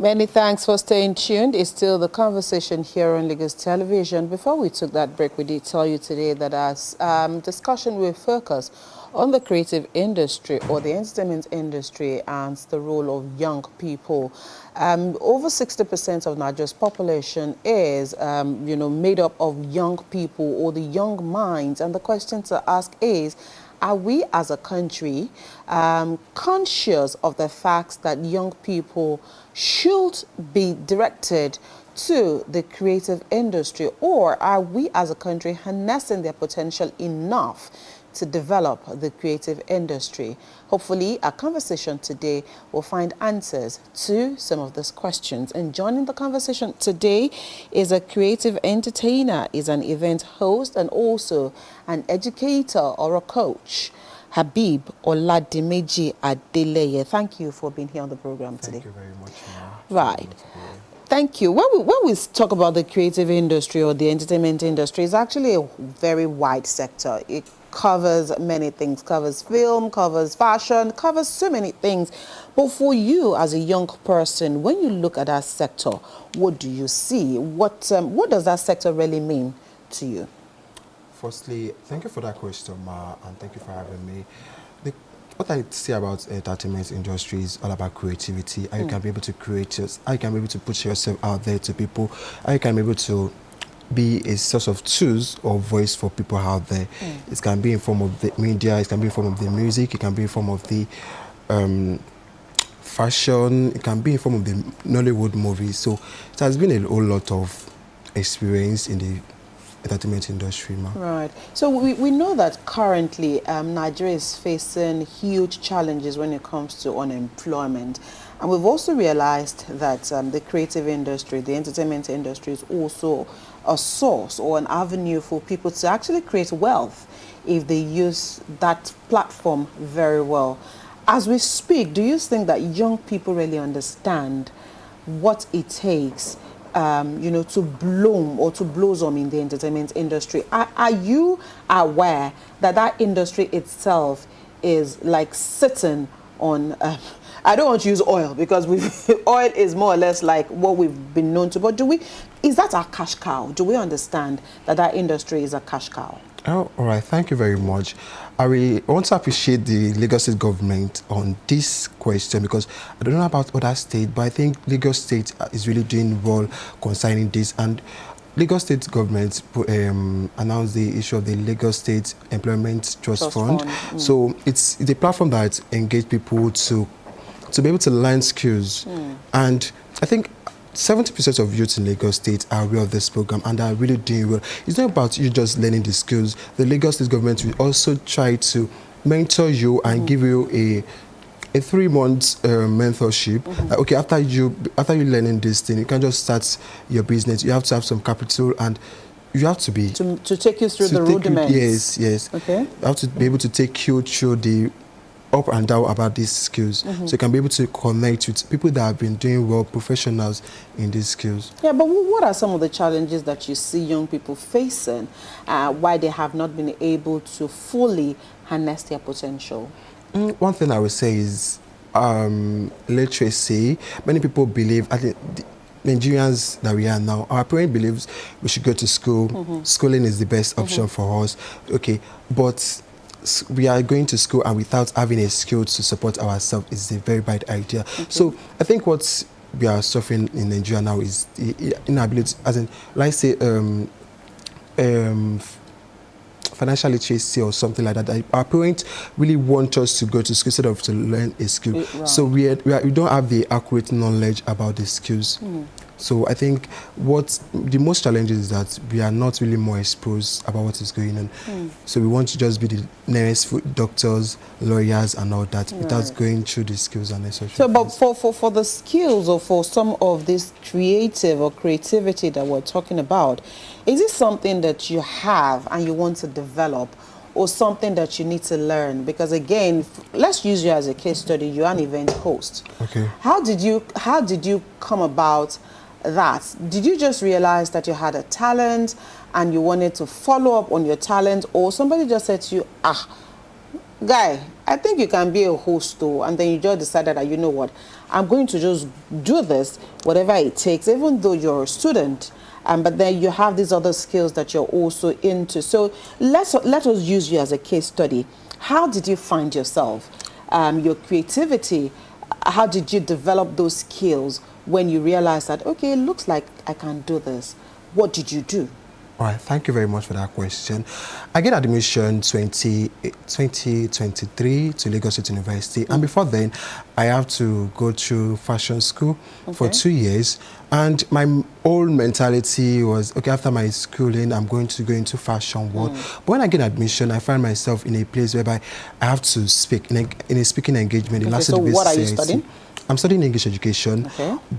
Many thanks for staying tuned. It's still the conversation here on Lagos Television. Before we took that break, we did tell you today that our discussion will focus on the creative industry or the entertainment industry and the role of young people. Over 60% of Nigeria's population is, made up of young people or the young minds. And the question to ask is, are we as a country conscious of the fact that young people should be directed to the creative industry, or are we as a country harnessing their potential enough to develop the creative industry? Hopefully, our conversation today will find answers to some of these questions. And joining the conversation today is a creative entertainer, is an event host, and also an educator or a coach, Habib Oladimeji Adeleye. Thank you for being here on the program today. Thank you very much. Right. Thank you. When we talk about the creative industry or the entertainment industry, it's actually a very wide sector. It covers many things, covers film, covers fashion, covers so many things. But for you as a young person, when you look at that sector, what do you see? What does that sector really mean to you? Firstly, thank you for that question, Ma, and thank you for having me. What I say about entertainment industry is all about creativity. How you can be able to create, how you can be able to put yourself out there to people, how you can be able to be a source of tools or voice for people out there. It can be in form of the media, it can be in form of the music, it can be in form of the fashion, it can be in form of the Nollywood movies. So it has been a whole lot of experience in the entertainment industry, ma. Right. So we know that currently Nigeria is facing huge challenges when it comes to unemployment. And we've also realized that the creative industry, the entertainment industry is also a source or an avenue for people to actually create wealth if they use that platform very well. As we speak, do you think that young people really understand what it takes to bloom or to blossom in the entertainment industry? Are you aware that that industry itself is like sitting on, I don't want to use oil because oil is more or less like what we've been known to, but is that our cash cow? Do we understand that that industry is a cash cow? Oh, all right, thank you very much. I want to appreciate the Lagos State government on this question because I don't know about other states, but I think Lagos State is really doing well concerning this. And Lagos State government announced the issue of the Lagos State Employment Trust Fund. So it's a platform that engages people to be able to learn skills. And I think 70% of youths in Lagos State are aware of this program and are really doing well. It's not about you just learning the skills. The Lagos State government will also try to mentor you and give you a 3-month mentorship. Okay, after you learning this thing, you can just start your business. You have to have some capital and you have to be to take you through the rudiments. Yes. Okay. You have to be able to take you through the up and down about these skills. So you can be able to connect with people that have been doing well, professionals in these skills. Yeah, but what are some of the challenges that you see young people facing why they have not been able to fully harness their potential? One thing I would say is literacy. Many people believe, I think the Nigerians that we are now, our parent believes we should go to school. Schooling is the best option for us. Okay, but we are going to school and without having a skill to support ourselves is a very bad idea. So I think what we are suffering in Nigeria now is the inability, as in, let's say, financial literacy or something like that. Our parents really want us to go to school instead of to learn a skill. So we don't have the accurate knowledge about the skills. So I think what the most challenge is that we are not really more exposed about what is going on. So we want to just be the nearest doctors, lawyers and all that without going through the skills and necessary. So but for the skills or for some of this creative or creativity that we're talking about, is it something that you have and you want to develop or something that you need to learn? Because again, let's use you as a case study. You're an event host. Okay. How did you come about that? Did you just realize that you had a talent and you wanted to follow up on your talent, or somebody just said to you, guy, I think you can be a host though, and then you just decided that, you know what, I'm going to just do this, whatever it takes, even though you're a student, but then you have these other skills that you're also into. So let us use you as a case study. How did you find yourself? Your creativity, how did you develop those skills when you realized that, okay, it looks like I can do this? What did you do? All right, thank you very much for that question. I get admission 2023 to Lagos State University, and before then, I have to go through fashion school for 2 years. And my whole mentality was, okay, after my schooling, I'm going to go into fashion world. But when I get admission, I find myself in a place whereby I have to speak in a speaking engagement. Okay, so what are you studying? I'm studying English education,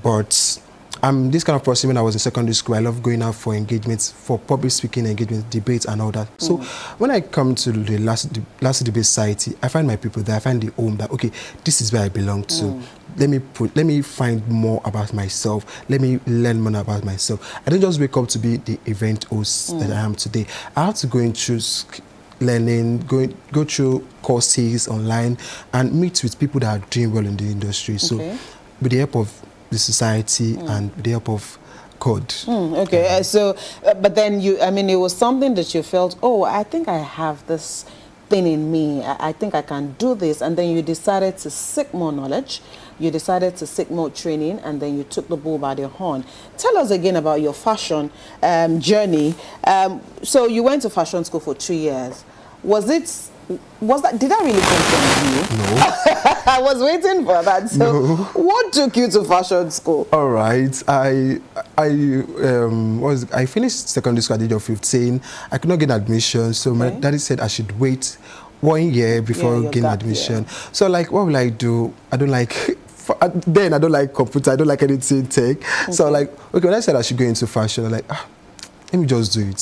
but I'm this kind of person. When I was in secondary school, I love going out for engagements, for public speaking engagements, debates and all that. So when I come to the last debate society, I find my people there. I find the home that, okay, this is where I belong to. Let me find more about myself. Let me learn more about myself. I didn't just wake up to be the event host that I am today. I had to go into learning, go through courses online and meet with people that are doing well in the industry. So with the help of the society and with the help of God. Okay, but then it was something that you felt, oh, I think I have this thing in me. I think I can do this. And then you decided to seek more knowledge. You decided to seek more training, and then you took the bull by the horn. Tell us again about your fashion journey. So you went to fashion school for 2 years. Did that really come from you? No. I was waiting for that. So No. what took you to fashion school? All right. I finished secondary school at the age of 15. I could not get admission, so my daddy said I should wait 1 year before getting admission. So like, what will I do? I don't like then I don't like computer, I don't like anything tech. So like, okay, when I said I should go into fashion, I'm like, let me just do it.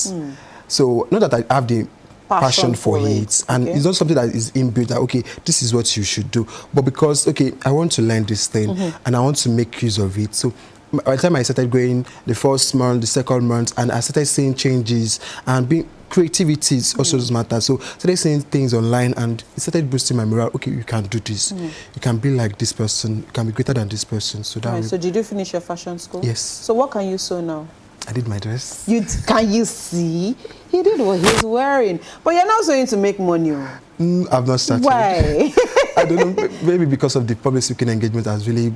So not that I have the passion for it, and it's not something that is inbuilt that, okay, this is what you should do, but because, okay, I want to learn this thing and I want to make use of it. So by the time I started going the first month, the second month, and I started seeing changes and being creativity also does matter. So started seeing things online and it started boosting my morale. Okay, you can do this. You can be like this person. You can be greater than this person. So that so did you finish your fashion school? Yes. So what can you sew now? I did my dress. Can you see? He did what he's wearing. But you're not going to make money. I've not started. Why? I don't know. Maybe because of the public speaking engagement has really...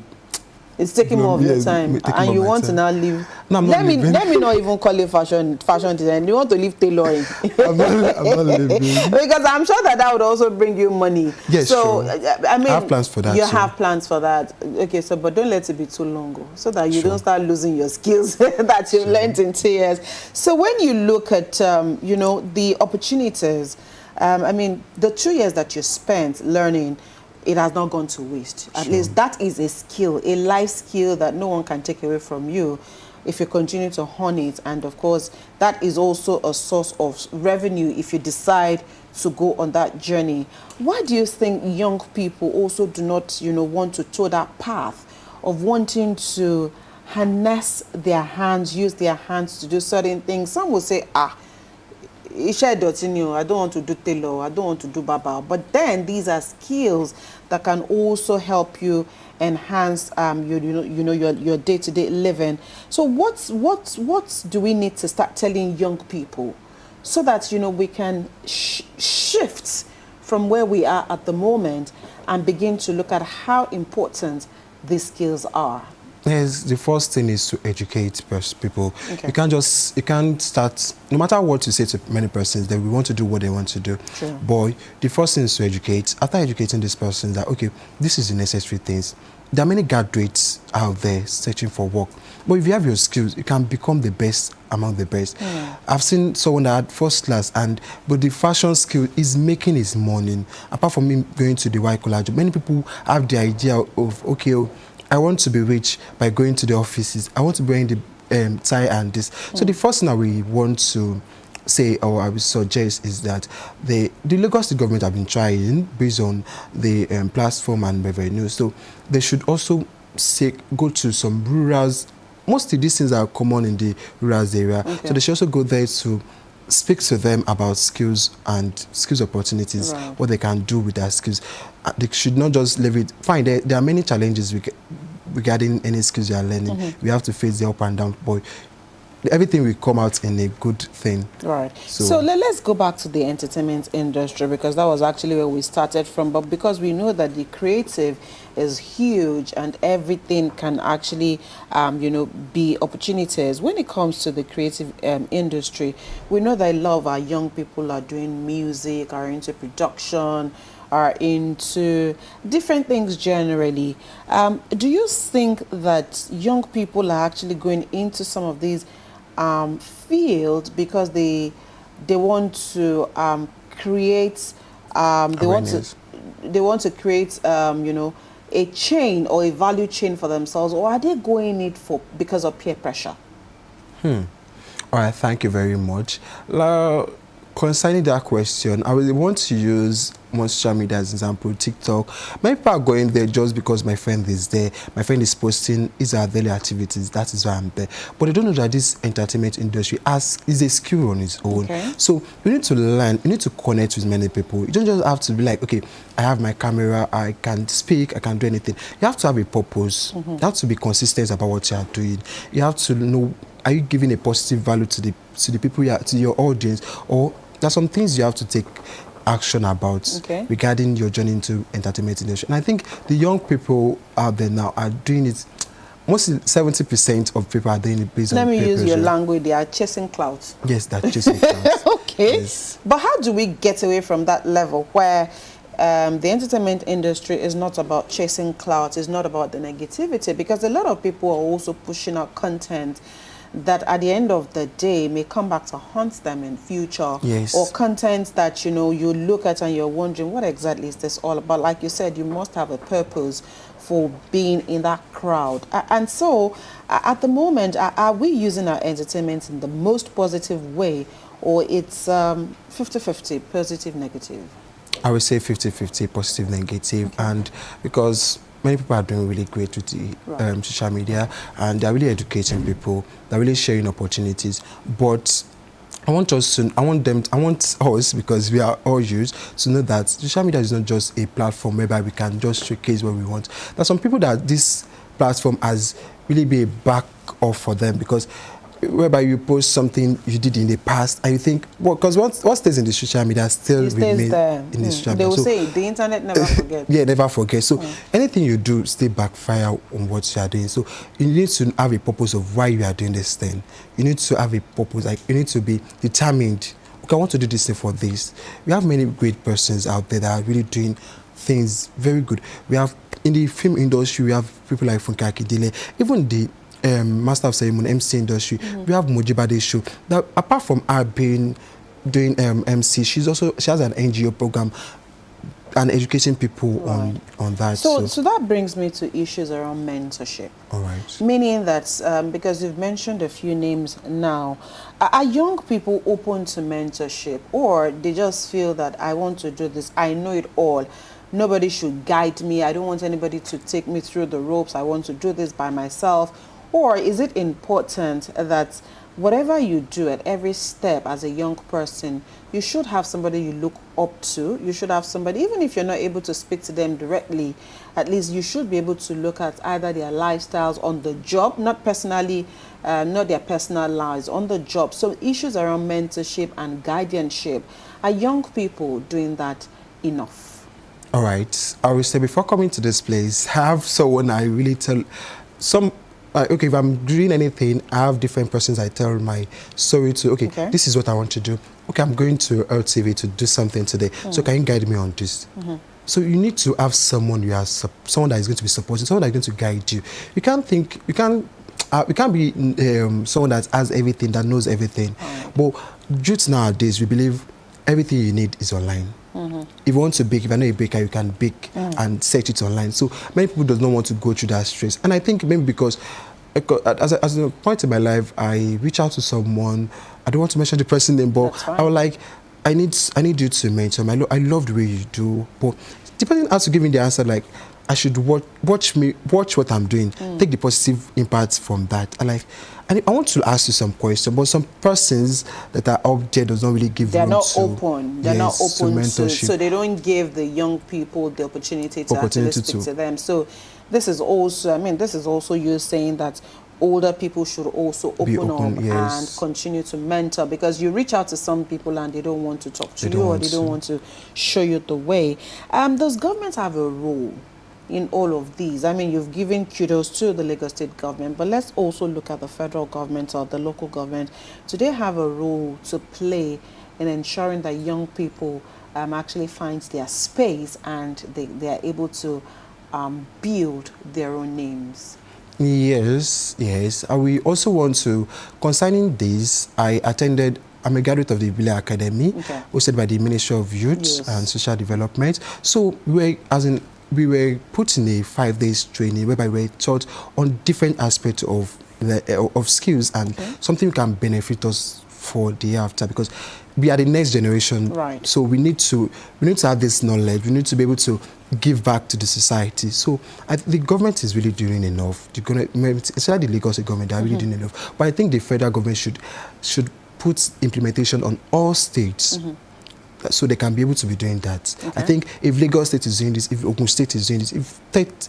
It's taking more of your time, and you want to now leave. No, I'm not leaving. Let me not even call it fashion design. You want to leave tailoring. I'm not leaving. Because I'm sure that would also bring you money. Yes, so, sure. I have plans for that. You have plans for that. Okay, so but don't let it be too long, so that you don't start losing your skills that you've learned in 2 years. So when you look at, the opportunities, the 2 years that you spent learning, it has not gone to waste. At least that is a skill, a life skill that no one can take away from you if you continue to hone it. And of course, that is also a source of revenue if you decide to go on that journey. Why do you think young people also do not, want to toe that path of wanting to harness their hands, use their hands to do certain things? Some will say, I don't want to do tailor, I don't want to do baba. But then these are skills that can also help you enhance your day-to-day living. So what do we need to start telling young people so that we can shift from where we are at the moment and begin to look at how important these skills are? Yes, the first thing is to educate people. Okay. You can't start, no matter what you say to many persons, that we want to do what they want to do. True. But the first thing is to educate. After educating this person that, okay, this is the necessary things. There are many graduates out there searching for work. But if you have your skills, you can become the best among the best. I've seen someone that had first class, but the fashion skill is making his money. Apart from him going to the white collar job, many people have the idea of, okay, I want to be rich by going to the offices. I want to bring the tie and this. So the first thing that we want to say, or I would suggest, is that the Lagos State government have been trying based on the platform and revenue. So they should also go to some rurals. Mostly these things are common in the rural area. So they should also go there to speak to them about skills and skills opportunities, Right. what they can do with their skills. They should not just leave it. Fine, there are many challenges regarding any skills you are learning. We have to face the up and down, but everything will come out in a good thing. Right. So let's go back to the entertainment industry, because that was actually where we started from. But because we know that the creative is huge and everything can actually, be opportunities. When it comes to the creative industry, we know that a lot of our young people are doing music, are into production, are into different things generally. Do you think that young people are actually going into some of these field because they want to create they want to create a chain or a value chain for themselves, or are they going it for because of peer pressure? All right, thank you very much. Concerning that question, I really want to use more social media as an example, TikTok. Many people are going there just because my friend is there. My friend is posting his daily activities. That is why I'm there. But they don't know that this entertainment industry is a skill on its own. Okay. So you need to learn. You need to connect with many people. You don't just have to be like, okay, I have my camera, I can speak, I can do anything. You have to have a purpose. You have to be consistent about what you are doing. You have to know, are you giving a positive value to the people to your audience, or there's some things you have to take action about regarding your journey into entertainment industry. And I think the young people out there now are doing it. Mostly 70% of people are doing it based on peer pressure. Let me use your language. They are chasing clout. Yes, they're chasing clout. Okay. Yes. But how do we get away from that level where the entertainment industry is not about chasing clout, it's not about the negativity? Because a lot of people are also pushing out content that at the end of the day may come back to haunt them in future. Yes. Or content that you look at and you're wondering, what exactly is this all about? Like you said, you must have a purpose for being in that crowd. And so at the moment, are we using our entertainment in the most positive way, or it's 50-50, positive, negative? I would say 50-50, positive, negative. And because many people are doing really great with the social media, and they're really educating people. They're really sharing opportunities. But I want us, because we are all used, to know that social media is not just a platform whereby we can just showcase what we want. There's some people that this platform has really been a back off for them, because whereby you post something you did in the past and you think, well, because what stays in the social media still remains in the social media. They will say the internet never forgets. Yeah, never forget. So anything you do still backfire on what you are doing. So you need to have a purpose of why you are doing this thing. You need to have a purpose, like you need to be determined. Okay, I want to do this thing for this. We have many great persons out there that are really doing things very good. We have in the film industry, we have people like Funke Akindele, even the Master of Ceremony, MC industry. We have Mojibade Show. That apart from her doing MC, she has an NGO program and educating people on that. So that brings me to issues around mentorship. All right. Meaning that because you've mentioned a few names now, are young people open to mentorship, or they just feel that I want to do this, I know it all, nobody should guide me, I don't want anybody to take me through the ropes, I want to do this by myself? Or is it important that whatever you do at every step as a young person, you should have somebody you look up to? You should have somebody, even if you're not able to speak to them directly, at least you should be able to look at either their lifestyles on the job, not personally, not their personal lives, on the job. So issues around mentorship and guardianship, are young people doing that enough? All right. I will say, before coming to this place, I have someone I really tell okay, if I'm doing anything, I have different persons I tell my story to. Okay, this is what I want to do. Okay, I'm going to LTV to do something today. So can you guide me on this? So you need to have someone someone that is going to be supporting, someone that is going to guide you. You can't be someone that has everything, that knows everything. But youth nowadays, we believe everything you need is online. If you want to bake, if I know a baker, you can bake and search it online. So many people do not want to go through that stress. And I think maybe because as a point in my life, I reach out to someone. I don't want to mention the person's name, but I was like, I need you to mentor me. I love the way you do. But the person has to give me the answer, like, I should watch what I'm doing, take the positive impact from that. And I want to ask you some questions, but some persons that are up there does not really give They're room not to, open. They're yes, not open to, mentorship. so they don't give the young people the opportunity to actually speak to them. So this is also, I mean, this is also you saying that older people should also open up, yes, and continue to mentor, because you reach out to some people and they don't want to talk to they you, or they don't want to show you the way. Does government have a role in all of these? I mean, you've given kudos to the Lagos State government, but let's also look at the federal government or the local government. Do they have a role to play in ensuring that young people actually find their space and they are able to build their own names? Yes, yes. We also want to, concerning this, I'm a graduate of the Ibile Academy, hosted by the Ministry of Youth and Social Development. So we were put in a 5 days training whereby we were taught on different aspects of skills and something can benefit us for the year after, because we are the next generation. Right. So we need to have this knowledge. We need to be able to give back to the society. So the government is really doing enough. The government, especially the Lagos government, they are really doing enough. But I think the federal government should put implementation on all states. So they can be able to be doing that. I think if Lagos State is doing this, if Ogun State is doing this,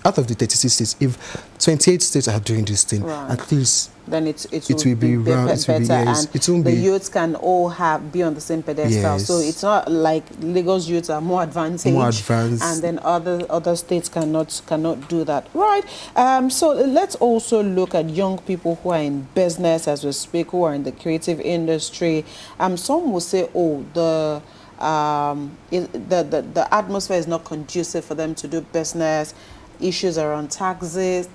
out of the 36 states, if 28 states are doing this thing, at least then it will be better, and the youths can all be on the same pedestal. Yes. So it's not like Lagos youths are more advanced, and then other states cannot do that. Right. So let's also look at young people who are in business as we speak, who are in the creative industry. Some will say, oh, the atmosphere is not conducive for them to do business, issues around taxes,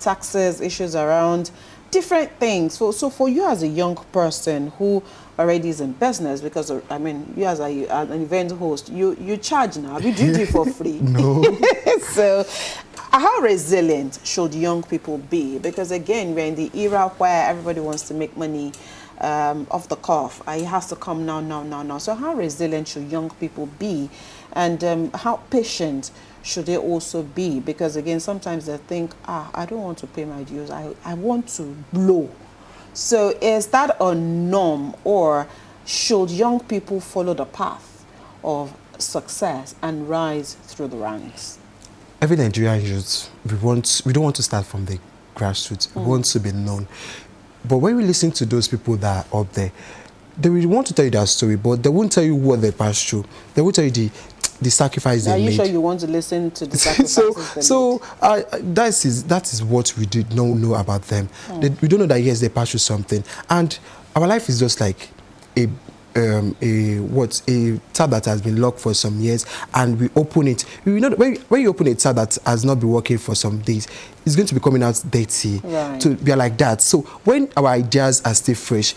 issues around different things. So for you as a young person who already is in business, because I mean, you as an event host, you charge now, you do it for free. No. So how resilient should young people be? Because again, we're in the era where everybody wants to make money off the cuff. It has to come now. So how resilient should young people be, and how patient should they also be? Because again, sometimes they think, I don't want to pay my dues, I want to blow. So is that a norm, or should young people follow the path of success and rise through the ranks? Every Nigerian youth, we don't want to start from the grassroots. We want to be known. But when we listen to those people that are up there, they will want to tell you their story, but they won't tell you what they passed through. They will tell you the sacrifice they made. Are you sure you want to listen to the sacrifices that is what we did not know about them. We don't know that, yes, they passed through something. And our life is just like a tab that has been locked for some years, and we open it. You know, when you open a tab that has not been working for some days, it's going to be coming out dirty. Right. To be like that. So when our ideas are still fresh,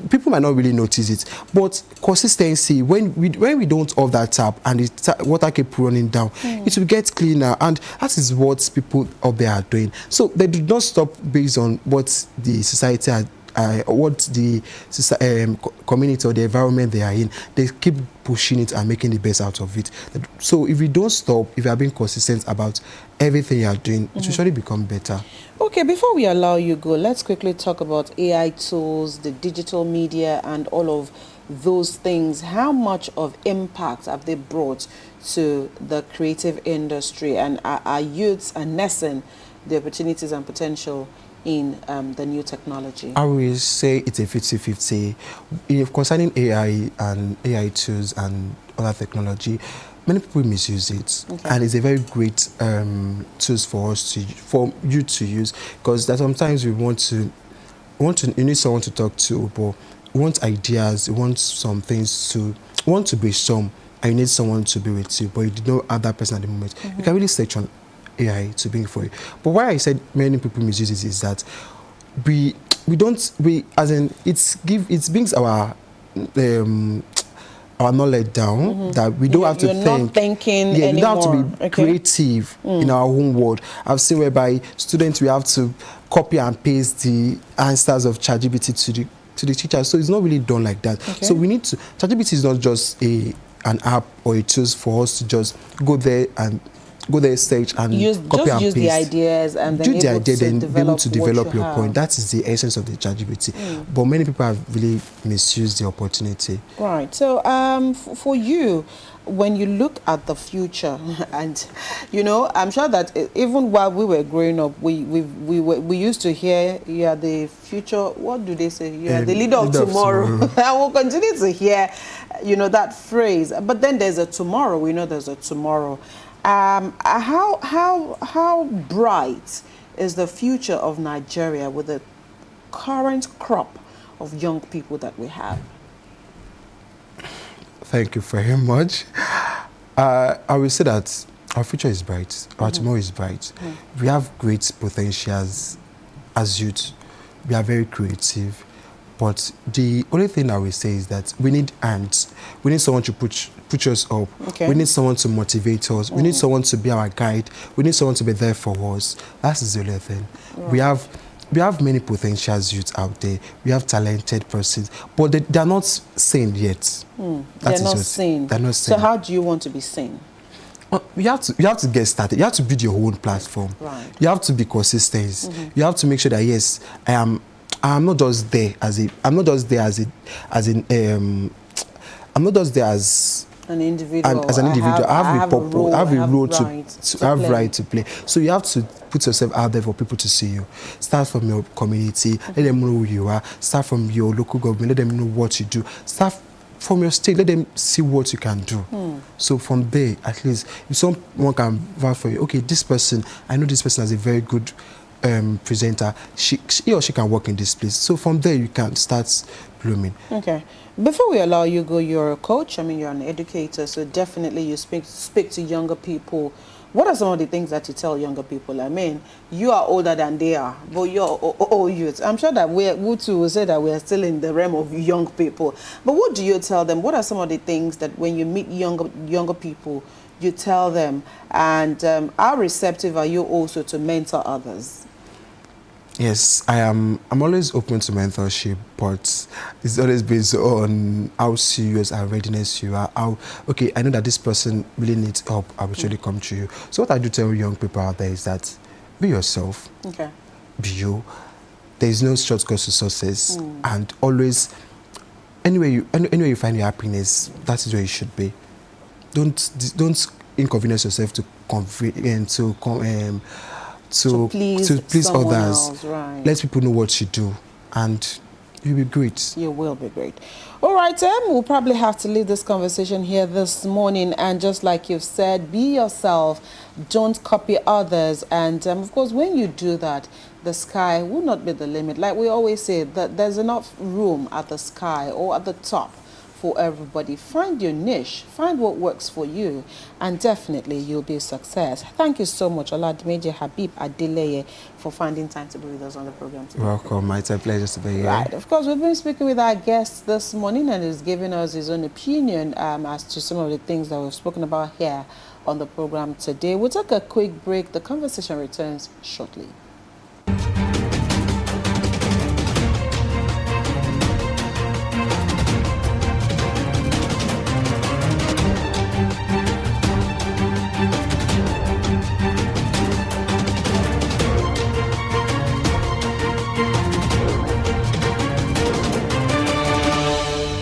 people might not really notice it. But consistency, when we don't off that tap and the water keep running down, it will get cleaner, and that is what people up there are doing. So they do not stop based on what the society what the community or the environment they are in. They keep pushing it and making the best out of it. So if you don't stop, if you are being consistent about everything you are doing, it will surely become better. Okay, before we allow you go, let's quickly talk about AI tools, the digital media, and all of those things. How much of impact have they brought to the creative industry, and our youths harnessing the opportunities and potential in the new technology? I will say it's a 50-50. Concerning AI and AI tools and other technology, many people misuse it, and it's a very great tools for you to use, because that sometimes you need someone to talk to, but you want ideas, you want some things you want to brainstorm, and you need someone to be with you, but you don't know that person at the moment. You can really search on AI to bring for you. But why I said many people misuse it is that it brings our knowledge down, that we don't have to think. Not thinking anymore. We don't have to be creative in our own world. I've seen whereby students, we have to copy and paste the answers of ChatGPT to the teacher. So it's not really done like that. So we need to. ChatGPT is not just an app or a tool for us to just go there and go there stage and copy and use paste. the ideas and then Do the idea, then be able to develop what you your have. point. That is the essence of the ChatGPT. But many people have really misused the opportunity. Right. So, for you, when you look at the future, and you know, I'm sure that even while we were growing up, we used to hear, "You are the future." What do they say? You are the leader of tomorrow. And we'll continue to hear, you know, that phrase. But then there's a tomorrow. We know there's a tomorrow. How bright is the future of Nigeria with the current crop of young people that we have? Thank you very much. I will say that our future is bright. Our tomorrow is bright. We have great potentials as youth. We are very creative. But the only thing I will say is that we need hands. We need someone to push us up. Okay. We need someone to motivate us. We need someone to be our guide. We need someone to be there for us. That's the only thing. Right. We have many potentials youth out there. We have talented persons, but they are not seen yet. They're not seen. They're not seen. So how do you want to be seen? Well, you have to get started. You have to build your own platform. Right. You have to be consistent. You have to make sure that yes, I'm not just there as I'm not just there as an individual. As an individual, I have a purpose, I have a role to right to play. So you have to put yourself out there for people to see you. Start from your community, let them know who you are. Start from your local government, let them know what you do. Start from your state, let them see what you can do. So from there, at least, if someone can vouch for you, okay, this person, I know this person as a very good presenter, he or she can work in this place. So from there, you can start blooming. Okay. Before we allow you go, you're a coach. I mean, you're an educator, so definitely you speak to younger people. What are some of the things that you tell younger people? I mean, you are older than they are, but you're all youth. I'm sure that we too will say that we are still in the realm of young people. But what do you tell them? What are some of the things that when you meet younger people, you tell them? And how receptive are you also to mentor others? Yes, I'm always open to mentorship, but it's always based on how serious and readiness you are. Okay, I know that this person really needs help. I will surely come to you. So what I do tell young people out there is that be yourself. Okay. Be you. There is no shortcut to success, and always anywhere you find your happiness, that is where you should be. Don't inconvenience yourself to please others. Else, right. Let people know what you do, and you'll be great. You will be great. All right, we'll probably have to leave this conversation here this morning. And just like you've said, be yourself. Don't copy others. And of course, when you do that, the sky will not be the limit. Like we always say, that there's enough room at the sky or at the top for everybody. Find your niche, find what works for you, and definitely you'll be a success. Thank you so much, Oladimeji Habib Adeleye, for finding time to be with us on the program today. Welcome, it's a pleasure to be here. Right, of course, we've been speaking with our guest this morning, and he's giving us his own opinion as to some of the things that we've spoken about here on the program today. We'll take a quick break. The conversation returns shortly.